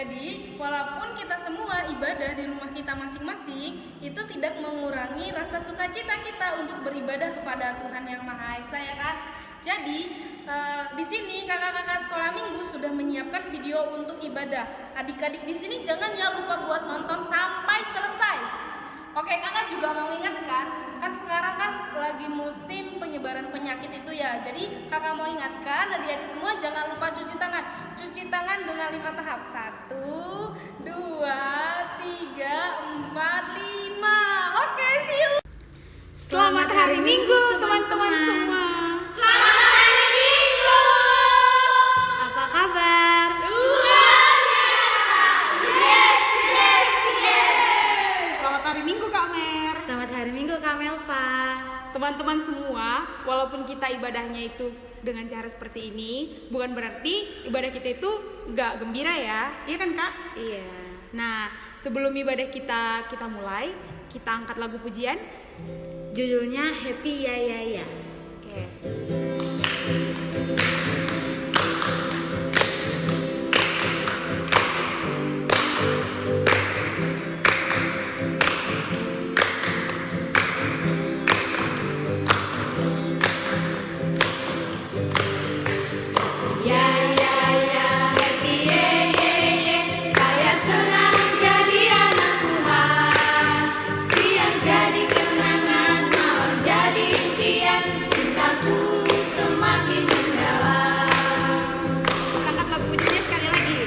Jadi, walaupun kita semua ibadah di rumah kita masing-masing, itu tidak mengurangi rasa sukacita kita untuk beribadah kepada Tuhan Yang Maha Esa, ya kan? Jadi, di sini kakak-kakak sekolah minggu sudah menyiapkan video untuk ibadah. Adik-adik di sini jangan ya lupa buat nonton sampai selesai. Oke, kakak juga mau ingatkan, kan sekarang kan lagi musim penyebaran penyakit itu ya. Jadi kakak mau ingatkan adik-adik semua jangan lupa cuci tangan. Cuci tangan dengan 5 tahap. 1, 2, 3, 4, 5. Oke, see you. Selamat hari Minggu teman-teman semua. Selamat hari Minggu. Apa kabar? Luar biasa. Yes, yes, yes. Selamat hari Minggu Kak Mer. Selamat hari Minggu Kak Melva. Teman-teman semua, walaupun kita ibadahnya itu dengan cara seperti ini, bukan berarti ibadah kita itu nggak gembira ya. Iya kan Kak? Iya. Nah, sebelum ibadah kita mulai, kita angkat lagu pujian. Judulnya Happy Ya Ya Ya. Oke. Angkat lagu pujiannya sekali lagi.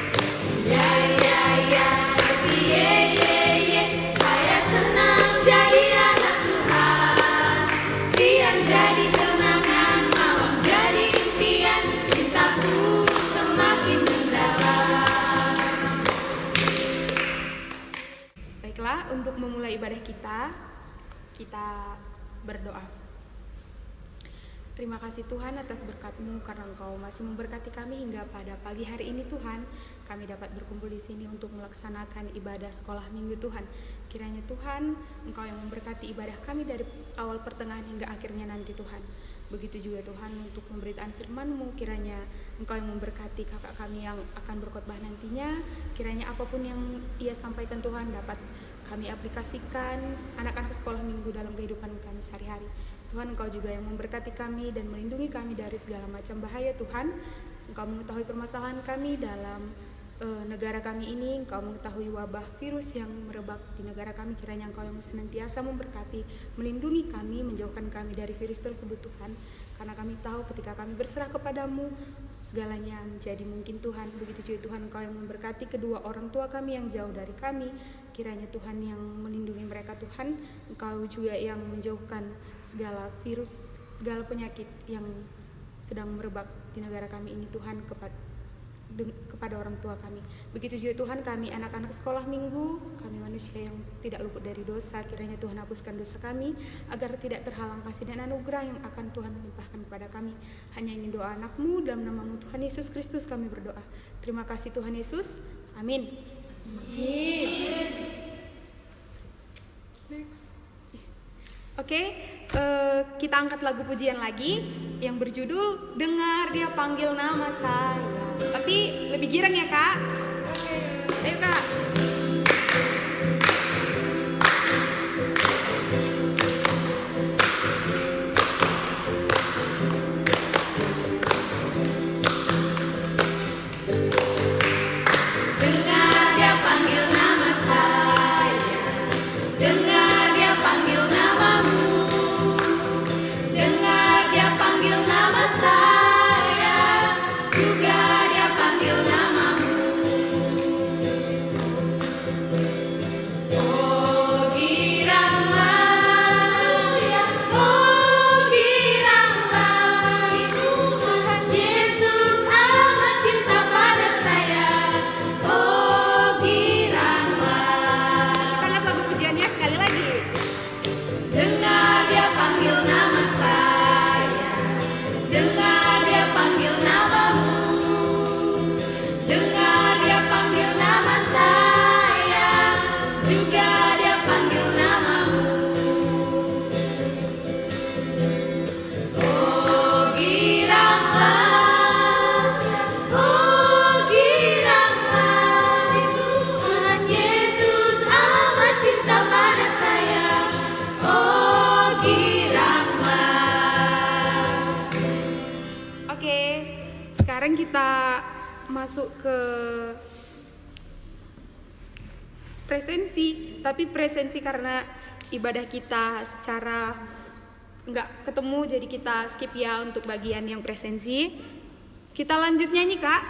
Baiklah, untuk memulai ibadah kita berdoa. Terima kasih Tuhan atas berkat-Mu karena Engkau masih memberkati kami hingga pada pagi hari ini Tuhan. Kami dapat berkumpul di sini untuk melaksanakan ibadah sekolah minggu Tuhan. Kiranya Tuhan, Engkau yang memberkati ibadah kami dari awal pertengahan hingga akhirnya nanti Tuhan. Begitu juga Tuhan untuk pemberitaan firman-Mu, kiranya Engkau yang memberkati kakak kami yang akan berkhotbah nantinya. Kiranya apapun yang ia sampaikan Tuhan dapat kami aplikasikan anak-anak sekolah minggu dalam kehidupan kami sehari-hari. Tuhan, Engkau juga yang memberkati kami dan melindungi kami dari segala macam bahaya Tuhan. Engkau mengetahui permasalahan kami dalam negara kami ini. Engkau mengetahui wabah virus yang merebak di negara kami. Kiranya Engkau yang senantiasa memberkati, melindungi kami, menjauhkan kami dari virus tersebut Tuhan. Karena kami tahu ketika kami berserah kepadamu, segalanya menjadi mungkin Tuhan. Begitu juga Tuhan, Engkau yang memberkati kedua orang tua kami yang jauh dari kami. Kiranya Tuhan yang melindungi mereka Tuhan. Engkau juga yang menjauhkan segala virus, segala penyakit yang sedang merebak di negara kami ini Tuhan kepada orang tua kami. Begitu juga Tuhan, kami anak-anak sekolah minggu, kami manusia yang tidak luput dari dosa. Kiranya Tuhan hapuskan dosa kami agar tidak terhalang kasih dan anugerah yang akan Tuhan limpahkan kepada kami. Hanya ini doa anak-Mu, dalam nama-Mu Tuhan Yesus Kristus kami berdoa. Terima kasih Tuhan Yesus. Amin. Oke, kita angkat lagu pujian lagi yang berjudul Dengar Dia Panggil Nama Saya. Tapi lebih girang ya Kak. Ayo Kak. kita masuk ke presensi, tapi presensi karena ibadah kita secara nggak ketemu, jadi kita skip ya untuk bagian yang presensi. Kita lanjut nyanyi, Kak.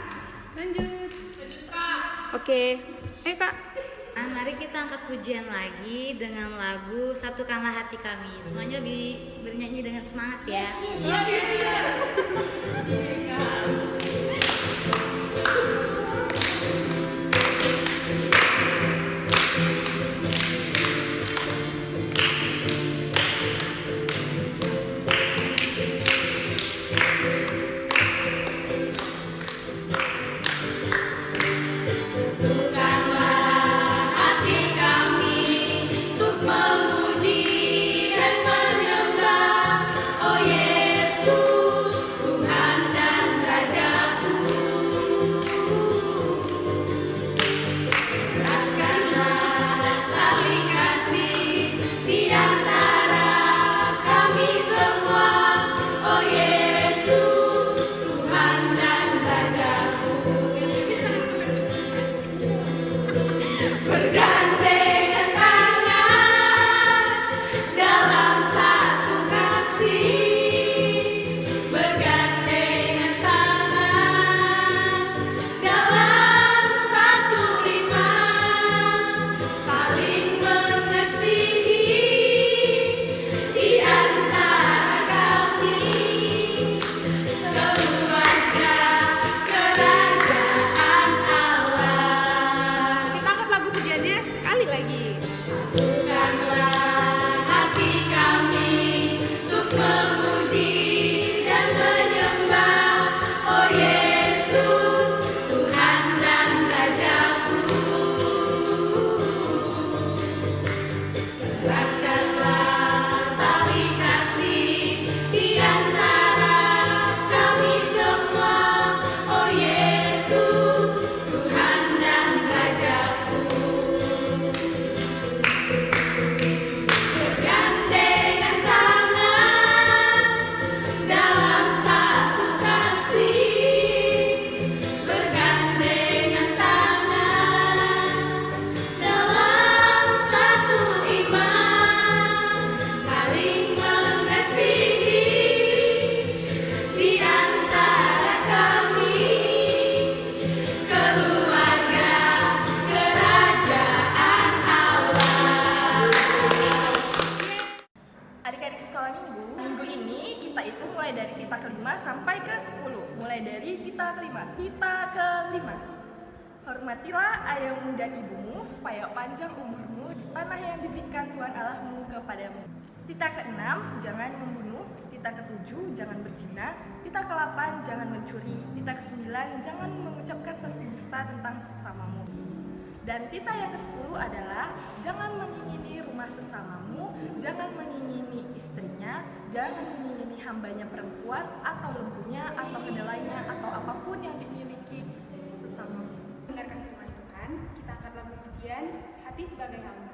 Lanjut Kak. Oke, ayo Kak. Nah, mari kita angkat pujian lagi dengan lagu Satukanlah Hati Kami. Semuanya bernyanyi dengan semangat ya. Kita angkat lagu pujiannya sekali lagi. Adik-adik sekolah minggu ini kita itu mulai dari tita kelima sampai ke 10. Mulai dari tita kelima. Hormatilah ayahmu dan ibumu supaya panjang umurmu di tanah yang diberikan Tuhan Allahmu kepadamu. Tita ke-6, jangan membunuh. Tita ke-7, jangan berzina. Tita ke-8, jangan mencuri. Tita ke-9, jangan mengucapkan sesuatu dusta tentang sesamamu. Dan tita yang ke-10 adalah jangan mengingini rumah sesamamu, jangan mengingini istrinya, jangan mengingini hambanya perempuan atau lembunya atau kedelainya atau apapun yang dimiliki sesamamu. Dengarkan firman Tuhan, kita angkat lagu pujian Hati Sebagai Hamba.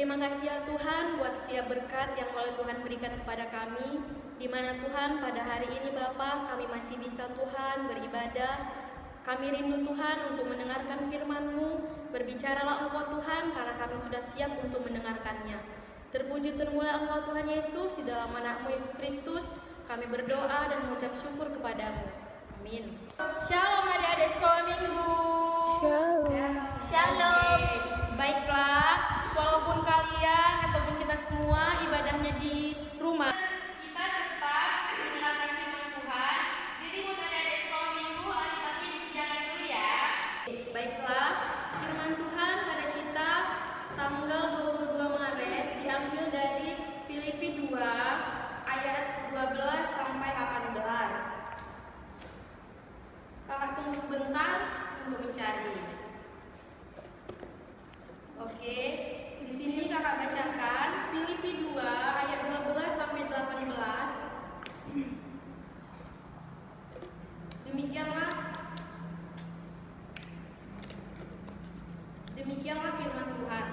Terima kasih ya Tuhan buat setiap berkat yang oleh Tuhan berikan kepada kami, di mana Tuhan pada hari ini Bapa kami masih bisa Tuhan beribadah. Kami rindu Tuhan untuk mendengarkan firman-Mu. Berbicaralah Engkau Tuhan, karena kami sudah siap untuk mendengarkannya. Terpuji termulia Engkau Tuhan Yesus, di dalam anak-Mu Yesus Kristus kami berdoa dan mengucap syukur kepadamu. Amin. Shalom adik-adik sekolah minggu. Shalom. Baiklah, walaupun kalian ataupun kita semua ibadahnya di rumah, kita tetap mendengarkan firman Tuhan. Jadi buat adik-adik sekolah minggu, Alkitabnya disediakan dulu ya. Baiklah, firman Tuhan pada kita tanggal 22 Maret diambil dari Filipi 2 ayat 12 sampai 18. Kakak tunggu sebentar untuk mencari. Oke, di sini kakak bacakan Filipi 2 ayat 12 sampai 18. Demikianlah firman Tuhan.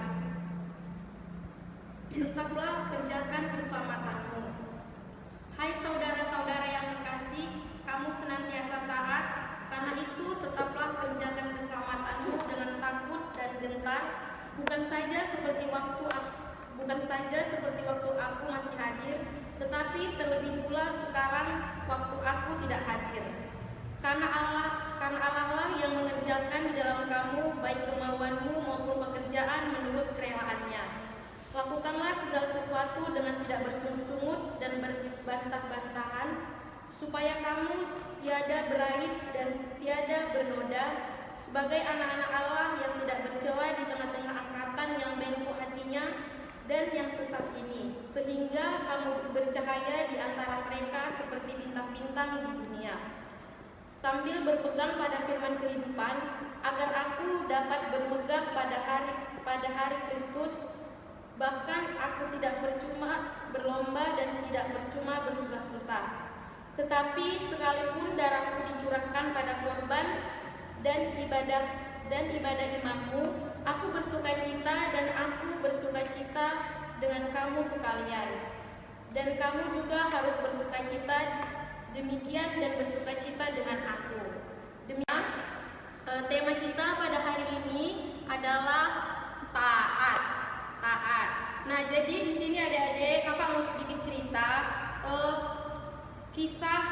Tetaplah kerjakan keselamatanmu. Hai saudara-saudara yang kekasih, kamu senantiasa taat. Karena itu tetaplah kerjakan keselamatanmu dengan takut dan gentar, bukan saja seperti waktu aku masih hadir, tetapi terlebih pula sekarang waktu aku tidak hadir. Karena Allah lah yang mengerjakan di dalam kamu baik kemauanmu maupun pekerjaan menurut kerelaannya. Lakukanlah segala sesuatu dengan tidak bersungut-sungut dan berbantah-bantahan, supaya kamu tiada beraib dan tiada bernoda, sebagai anak-anak Allah yang tidak bercela di tengah-tengah angkatan yang bengkok hatinya dan yang sesat ini, sehingga kamu bercahaya di antara mereka seperti bintang-bintang di dunia. Sambil berpegang pada firman kehidupan, agar aku dapat bermegah pada hari Kristus, bahkan aku tidak percuma berlomba dan tidak percuma bersusah-susah. Tetapi sekalipun darahku dicurahkan pada korban dan ibadah imammu, aku bersukacita dan aku bersukacita dengan kamu sekalian. Dan kamu juga harus bersukacita demikian dan bersukacita dengan aku. Demikian tema kita pada hari ini adalah taat. Nah, jadi di sini adik-adik kakak mau sedikit cerita kisah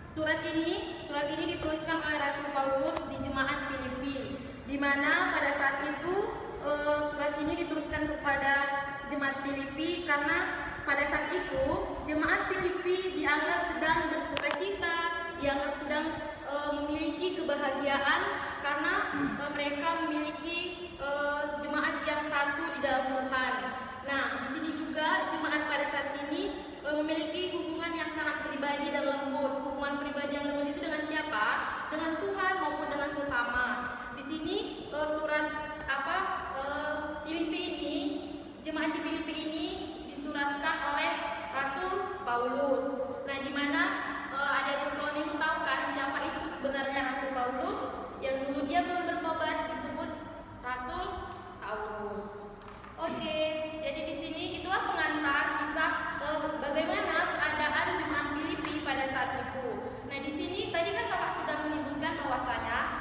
surat ini dituliskan oleh Rasul Paulus di jemaat Filipi, di mana pada saat itu surat ini dituliskan kepada jemaat Filipi karena pada saat itu jemaat Filipi dianggap sedang bersukacita, dianggap sedang memiliki kebahagiaan karena mereka memiliki jemaat yang satu di dalam Tuhan. Nah, di sini juga jemaat pada saat ini memiliki hubungan yang sangat pribadi dan lembut. Hubungan pribadi yang lembut itu dengan siapa? Dengan Tuhan maupun dengan sesama. Di sini Filipi ini, jemaat di Filipi ini disuratkan oleh Rasul Paulus. Nah, di mana ada di sekolah minggu tahu kan siapa itu sebenarnya Rasul Paulus? Yang dulu dia belum bertobat disebut Rasul Saulus. Oke, jadi di sini itulah pengantar kisah bagaimana keadaan jemaat Filipi pada saat itu. Nah, di sini tadi kan kakak sudah menyebutkan bahwasanya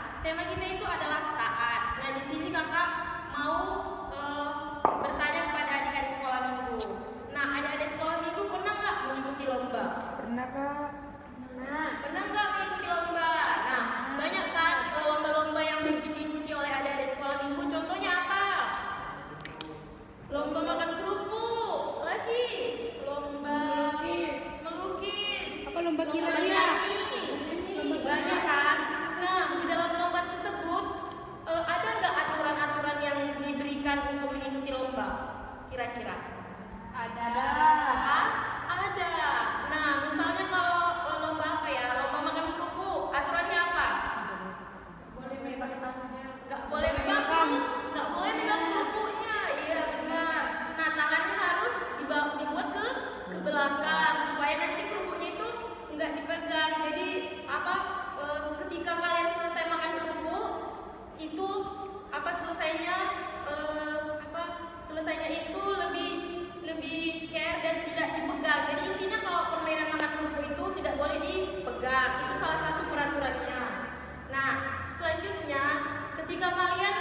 ketika kalian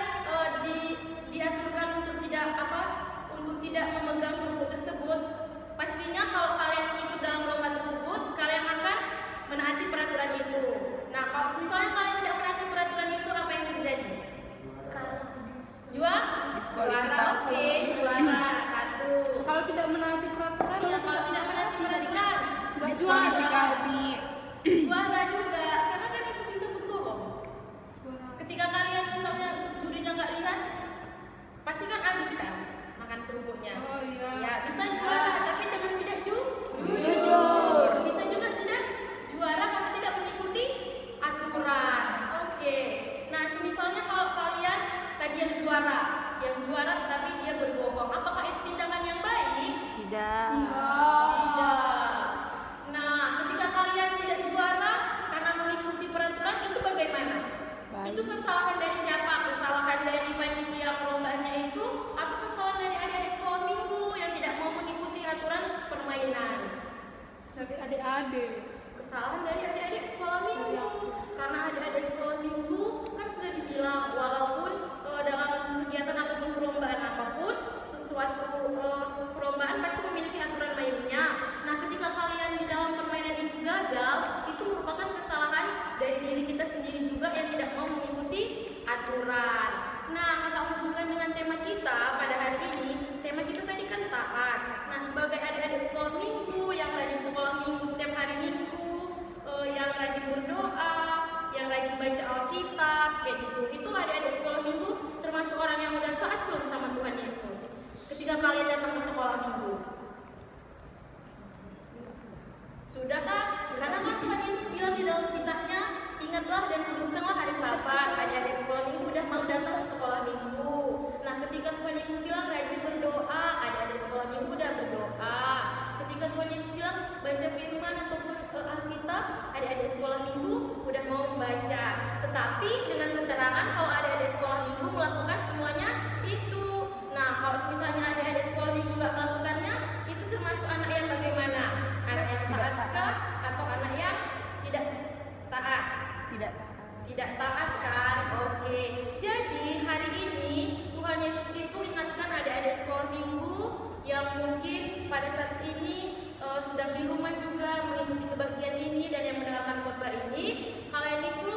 diaturkan untuk tidak memegang kerupuk tersebut, pastinya kalau kalian ikut dalam lomba tersebut, kalian akan menaati peraturan itu. Nah, kalau misalnya kalian tidak menaati peraturan itu, apa yang terjadi? Juara, oke, juara 1. Kalau tidak menaati peraturan, Iya, kalau tidak menaati peraturan, nggak juara. juara juga, karena kan itu bisa berbohong. Ketika kalian misalnya jurinya nggak lihat, pasti kan habis kan makan kerupuknya. Oh iya. Ya, bisa juara tapi dengan tidak jujur. Bisa juga tidak juara karena tidak mengikuti aturan. Oke. Nah, misalnya kalau kalian tadi yang juara tetapi dia berbohong, apakah itu tindakan yang baik? Tidak. Tidak. Nah, ketika kalian tidak juara karena mengikuti peraturan, itu bagaimana? Baik. Itu kesalahan dari siapa? Kesalahan dari panitia perlombaannya itu, atau kesalahan dari adik-adik sekolah minggu yang tidak mau mengikuti aturan permainan? Dari adik-adik. Kesalahan dari adik-adik sekolah minggu, karena adik-adik sekolah minggu kan sudah dibilang walaupun dalam kegiatan ataupun perlombaan apapun, sesuatu perlombaan pasti memiliki aturan mainnya. Nah, ketika kalian di dalam permainan itu gagal, itu merupakan kesalahan dari diri kita sendiri juga yang tidak mau mengikuti aturan. Nah, kalau hubungkan dengan tema kita pada hari ini, tema kita tadi kan taat. Nah, sebagai adik-adik sekolah minggu yang rajin sekolah minggu setiap hari minggu, yang rajin berdoa, yang rajin baca Alkitab, kayak gitu. Itu adik-adik sekolah minggu termasuk orang yang udah taat belum sama Tuhan Yesus? Ketika kalian datang ke sekolah minggu, sudah kan? Karena kan Tuhan Yesus bilang di dalam kitabnya, ingatlah dan kuduskanlah hari Sabat. Adik-adik sekolah minggu udah mau datang ke sekolah minggu. Nah, ketika Tuhan Yesus bilang rajin berdoa, adik-adik sekolah minggu udah berdoa. Ketika Tuhan Yesus bilang baca firman ataupun Alkitab, adik-adik sekolah minggu udah mau membaca. Tetapi dengan keterangan kalau adik-adik sekolah minggu melakukan semuanya itu. Nah, kalau misalnya adik-adik sekolah minggu nggak melakukannya, itu termasuk anak yang bagaimana? Anak yang taat atau anak yang tidak taat? Tidak taat kan? Oke. Jadi hari ini Tuhan Yesus itu ingatkan adik-adik sekolah minggu yang mungkin pada saat ini sedang di rumah juga mengikuti kebaktian ini dan yang mendengarkan khotbah ini, kalian itu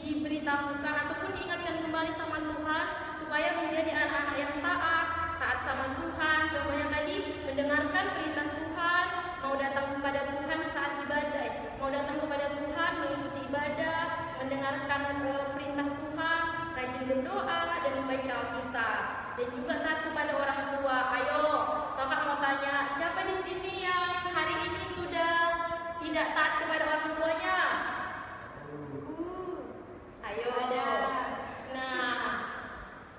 diberitahukan ataupun diingatkan kembali sama Tuhan supaya menjadi anak-anak yang taat sama Tuhan. Contohnya tadi mendengarkan perintah Tuhan, mau datang kepada Tuhan saat ibadah, mau datang kepada Tuhan mengikuti ibadah, mendengarkan perintah Tuhan, rajin berdoa dan membaca Alkitab, dan juga taat kepada orang tua. Ayo, kakak mau tanya, siapa di sini yang hari ini sudah tidak taat kepada orang tuanya? Ayo. Nah,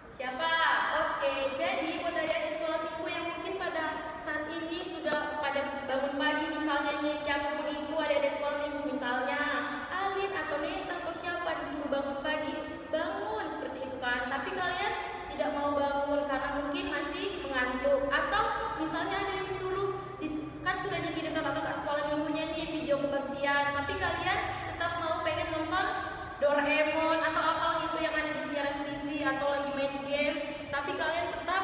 siapa? Oke, jadi buat adik-adik sekolah minggu yang mungkin pada saat ini sudah pada bangun pagi, misalnya nih siapapun itu adik-adik sekolah minggu, misalnya Alin atau Neta atau siapa disuruh bangun pagi, bangun seperti itu kan. Tapi kalian tidak mau bangun karena mungkin masih mengantuk, atau misalnya ada yang disuruh kan sudah dikirim kakak-kakak sekolah minggunya nih video kebaktian, tapi kalian tetap mau pengen nonton Doraemon atau apalah itu yang ada di siaran TV atau lagi main game, tapi kalian tetap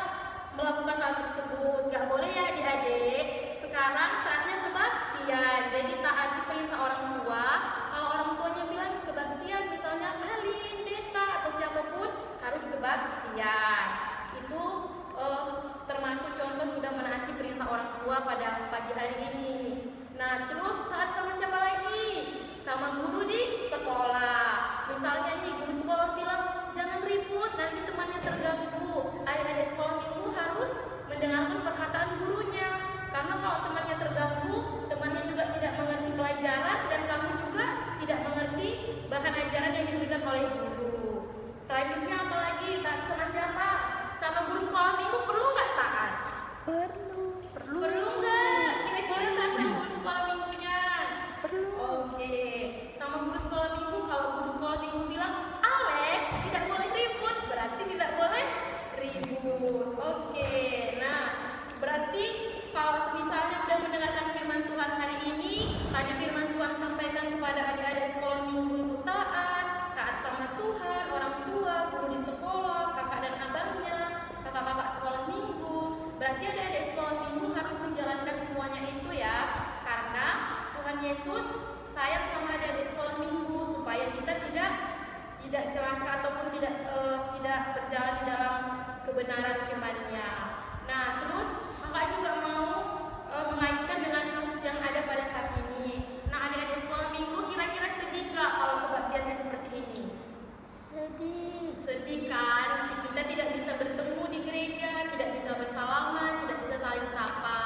melakukan hal tersebut. Gak boleh ya adik-adik. Sekarang saatnya kebaktian. Jadi taati perintah orang tua. Kalau orang tuanya bilang kebaktian, misalnya Alin, Deta atau siapapun, harus kebaktian. Itu termasuk contoh sudah menaati perintah orang tua pada pagi hari ini. Nah, terus taat sama siapa lagi? Sama guru di sekolah. Misalnya nih guru sekolah bilang jangan ribut, nanti temannya terganggu. Adik-adik sekolah minggu harus mendengarkan perkataan gurunya. Karena kalau temannya terganggu, temannya juga tidak mengerti pelajaran dan kamu juga tidak mengerti bahan ajaran yang diberikan oleh guru. Selanjutnya apalagi taat sama siapa? Sama guru sekolah minggu perlu nggak taat? Perlu nggak? Kira-kira taat sama guru sekolah minggunya? Perlu. Oke. Sama guru sekolah minggu, kalau guru sekolah minggu bilang Alex tidak boleh ribut, berarti tidak boleh ribut. Oke. Nah, berarti kalau misalnya sudah mendengarkan firman Tuhan hari ini, tadi firman Tuhan sampaikan kepada adik-adik sekolah minggu untuk taat sama Tuhan, orang tua, Berarti adik-adik sekolah minggu harus menjalankan semuanya itu ya, karena Tuhan Yesus sayang sama adik-adik sekolah minggu supaya kita tidak celaka ataupun tidak berjalan di dalam kebenaran firman-Nya. Nah, terus kakak juga mau mengaitkan dengan kasus yang ada pada saat ini. Nah, adik-adik sekolah minggu kira-kira sedih nggak kalau kebaktiannya seperti ini? Sedih kan? Kita tidak bisa bertemu di gereja, tidak bisa bersalaman, tidak bisa saling sapa.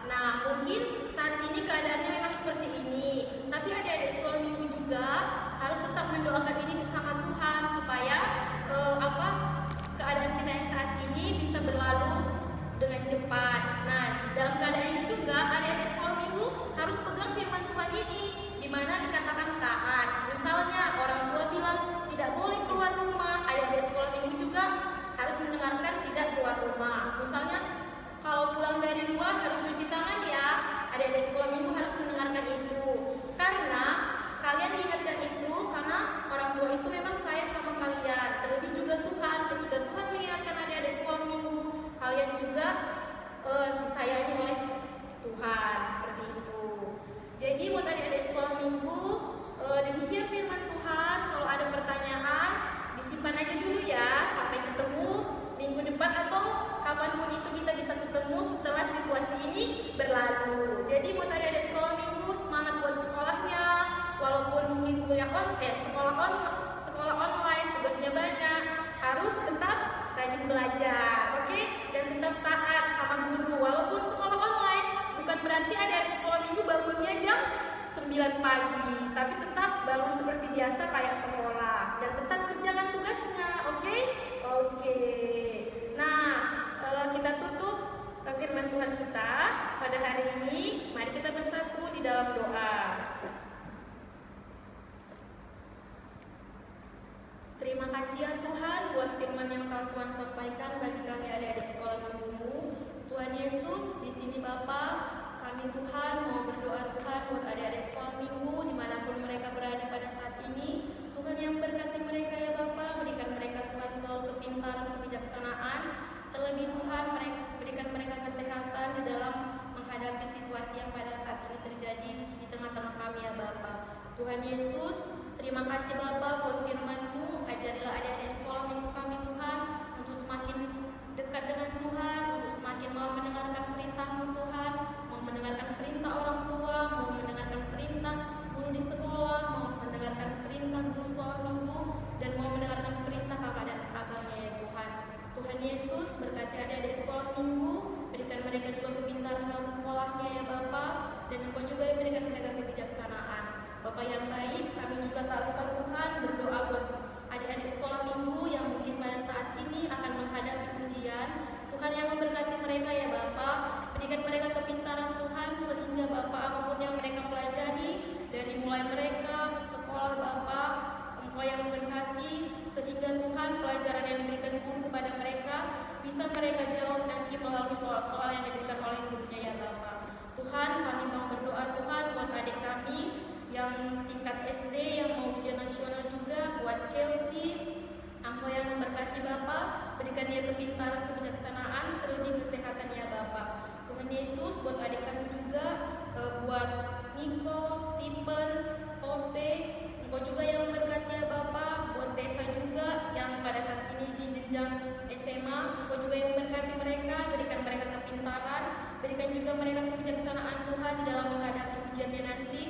Nah, mungkin saat ini keadaannya memang seperti ini. Tapi adik-adik sekolah minggu juga harus tetap mendoakan ini sama Tuhan supaya keadaan kita yang saat ini bisa berlalu dengan cepat. Nah, dalam keadaan ini juga adik-adik sekolah minggu harus pegang firman Tuhan ini, di mana dikatakan taat. Misalnya orang tua bilang tidak boleh keluar rumah, adik-adik sekolah minggu juga harus mendengarkan tidak keluar rumah. Misalnya kalau pulang dari luar harus cuci tangan ya, adik-adik sekolah minggu harus mendengarkan itu. Karena kalian diingatkan itu karena orang tua itu memang sayang sama kalian. Terlebih juga Tuhan, ketika Tuhan mengingatkan adik-adik sekolah minggu, kalian juga disayangi oleh Tuhan, seperti itu. Jadi buat adik-adik sekolah minggu, demikian firman Tuhan. Kalau ada pertanyaan, disimpan aja dulu ya sampai ketemu minggu depan atau kapanpun itu kita bisa ketemu setelah situasi ini berlalu. Jadi buat adik-adik sekolah minggu, semangat buat sekolahnya. Walaupun mungkin sekolah online tugasnya banyak, harus tetap rajin belajar, oke? Dan tetap taat sama guru. Walaupun sekolah online, bukan berarti adik-adik sekolah minggu bangunnya jam 9 pagi, tapi tetap bangun seperti biasa kayak sekolah dan tetap kerjakan tugasnya, oke? Oke. Nah, kita tutup firman Tuhan kita pada hari ini. Mari kita bersatu di dalam doa. Terima kasih ya Tuhan buat firman yang telah Tuhan sampaikan bagi kami adik-adik sekolah minggu. Tuhan Yesus, di sini Bapa, kami Tuhan mau berdoa Tuhan buat adik-adik sekolah minggu dimanapun mereka berada pada saat ini. Tuhan yang berkati mereka ya Bapa, berikan mereka Tuhan selalu kepintaran, kebijaksanaan. Terlebih Tuhan berikan mereka kesehatan di dalam menghadapi situasi yang pada saat ini terjadi di tengah-tengah kami ya Bapa. Tuhan Yesus, terima kasih Bapa buat firman-Mu. Ajarilah adik-adik sekolah minggu kami Tuhan untuk semakin dekat dengan Tuhan, untuk semakin mau mendengarkan perintah-Mu Tuhan, mau mendengarkan perintah orang tua, mau mendengarkan perintah guru di sekolah, mau mendengarkan perintah guru sekolah minggu, dan mau mendengarkan perintah kakak dan abangnya ya Tuhan. Tuhan Yesus, berkati adik-adik sekolah minggu, berikan mereka juga kepintaran dalam sekolahnya ya Bapa, dan Engkau juga yang berikan mereka kebijaksanaan. Bapa yang baik, kami juga tak lupa Tuhan berdoa buat adik-adik sekolah minggu yang mungkin pada saat ini akan menghadapi ujian. Tuhan yang memberkati mereka ya Bapa, berikan mereka kepintaran Tuhan sehingga Bapa apapun yang mereka pelajari dari mulai mereka sekolah Bapa, Engkau yang memberkati sehingga Tuhan pelajaran yang diberikan guru kepada mereka bisa mereka jawab nanti melalui soal-soal yang diberikan oleh gurunya ya Bapa. Tuhan, kami mau berdoa Tuhan buat adik kami yang tingkat SD yang mau ujian nasional juga, buat Chelsea, Engkau yang memberkati Bapa, berikan dia kepintaran, kebijaksanaan, terlebih kesehatan ya Bapa. Tuhan Yesus, buat adik kami juga, buat Nico, Stephen, Jose, Engkau juga yang memberkati ya Bapa, buat Tessa juga yang pada saat ini di jenjang SMA, Engkau juga yang memberkati mereka, berikan mereka kepintaran, berikan juga mereka kebijaksanaan Tuhan di dalam menghadapi ujiannya nanti,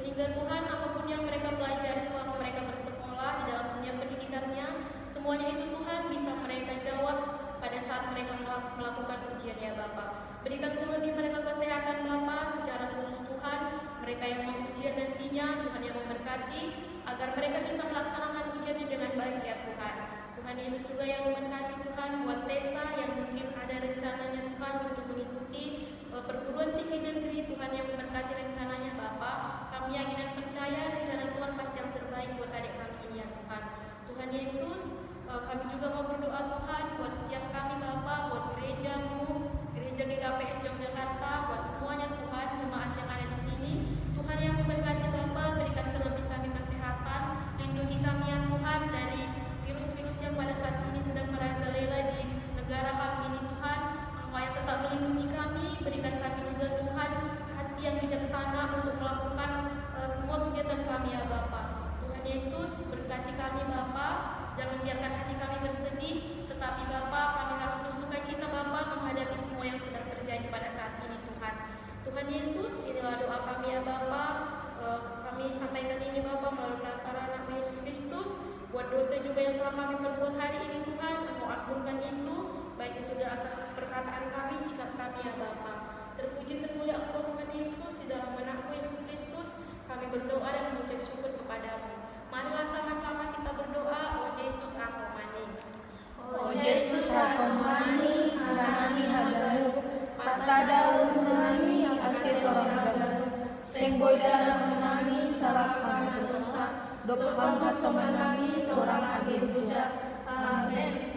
sehingga Tuhan apapun yang mereka pelajari selama mereka bersekolah di dalam dunia pendidikannya, semuanya itu Tuhan bisa mereka jawab pada saat mereka melakukan ujian ya Bapa. Berikan terlebih mereka kesehatan Bapa, secara khusus Tuhan, mereka yang mau ujian nantinya, Tuhan yang memberkati, agar mereka bisa melaksanakan ujiannya dengan baik ya Tuhan. Tuhan Yesus juga yang memberkati Tuhan buat Tessa yang mungkin ada rencananya Tuhan untuk mengikuti perguruan tinggi negeri. Tuhan yang memberkati rencananya Bapa. Kami yakin dan percaya rencana Tuhan pasti yang terbaik buat adik kami ini ya Tuhan. Tuhan Yesus, kami juga mau berdoa Tuhan buat setiap kami Bapa, buat gereja-Mu, gereja GKPS Yogyakarta, buat semuanya Tuhan, jemaat yang ada di sini. Tuhan yang memberkati Bapa, berikan terlebih kami kesehatan, lindungi kami ya Tuhan dari virus-virus yang pada saat ini sedang merajalela di negara kami ini Tuhan. Engkau yang tetap melindungi yang telah kami perbuat hari ini Tuhan, Engkau ampunkan itu, baik itu di atas perkataan kami, sikap kami ya Bapa. Terpuji termulia Engkau Tuhan Yesus, di dalam nama Yesus Kristus kami berdoa dan mengucap syukur kepadamu. Marilah sama-sama kita berdoa, O Yesus asomani. O Yesus asomani, anami hagaru, pasada urunami asetora hagaru, sengboy dalam nami salah kami berdosa, dopam hasomanami torang age hujat. Amen.